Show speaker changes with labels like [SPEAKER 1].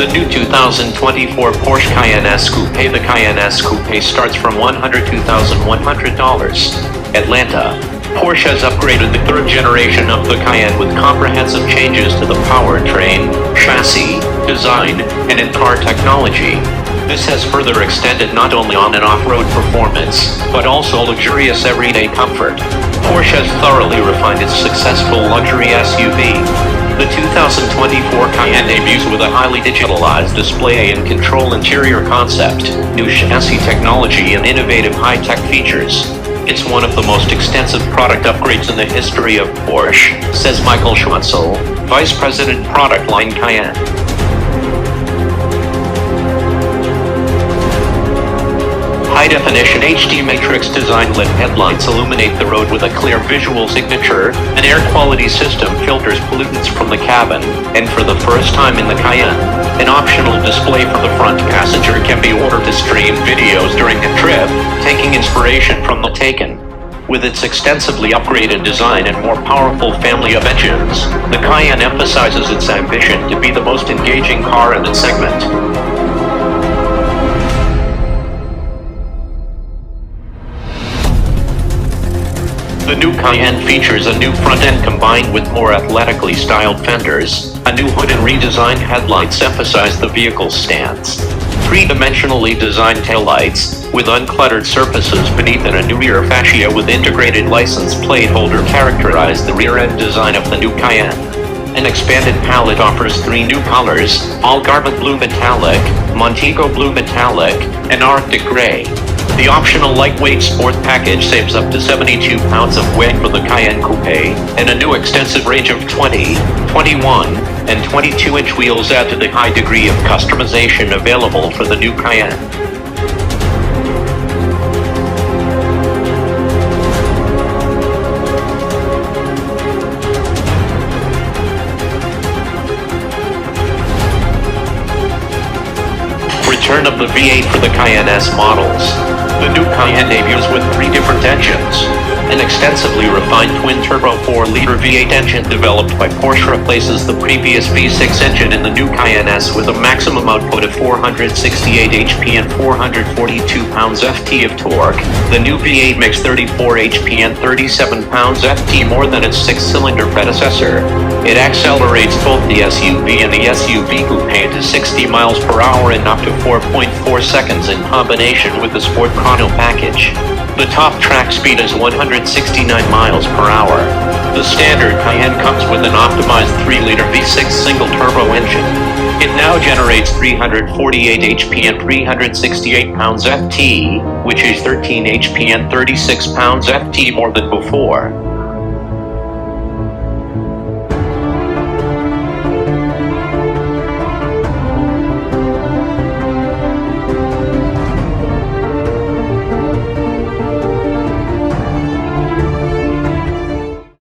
[SPEAKER 1] The new 2024 Porsche Cayenne S Coupe. The Cayenne S Coupe starts from $102,100. Atlanta. Porsche has upgraded the third generation of the Cayenne with comprehensive changes to the powertrain, chassis, design, and in-car technology. This has further extended not only on and off-road performance, but also luxurious everyday comfort. Porsche has thoroughly refined its successful luxury SUV. The 2024 Cayenne debuts with a highly digitalized display and control interior concept, new chassis technology and innovative high-tech features. It's one of the most extensive product upgrades in the history of Porsche, says Michael Schwatzel, Vice President Product Line Cayenne. High-definition HD matrix design LED headlights illuminate the road with a clear visual signature. An air quality system filters pollutants from the cabin, and for the first time in the Cayenne, an optional display for the front passenger can be ordered to stream videos during the trip, taking inspiration from the Taken. With its extensively upgraded design and more powerful family of engines, the Cayenne emphasizes its ambition to be the most engaging car in its segment. The new Cayenne features a new front end combined with more athletically styled fenders. A new hood and redesigned headlights emphasize the vehicle's stance. Three-dimensionally designed taillights, with uncluttered surfaces beneath and a new rear fascia with integrated license plate holder characterize the rear-end design of the new Cayenne. An expanded palette offers three new colors: Algarve Blue Metallic, Montego Blue Metallic, and Arctic Gray. The optional lightweight Sport package saves up to 72 pounds of weight for the Cayenne Coupe, and a new extensive range of 20, 21, and 22-inch wheels add to the high degree of customization available for the new Cayenne. Return of the V8 for the Cayenne S models. The new Cayenne debuts with three different engines. An extensively refined twin-turbo 4-liter V8 engine developed by Porsche replaces the previous V6 engine in the new Cayenne S with a maximum output of 468 HP and 442 pounds-ft of torque. The new V8 makes 34 HP and 37 pounds-ft more than its six-cylinder predecessor. It accelerates both the SUV and the SUV Coupé to 60 miles per hour in up to 4.4 seconds in combination with the Sport Chrono Package. The top track speed is 169 miles per hour. The standard Cayenne comes with an optimized 3-liter V6 single-turbo engine. It now generates 348 HP and 368 pounds-ft, which is 13 HP and 36 pounds-ft more than before.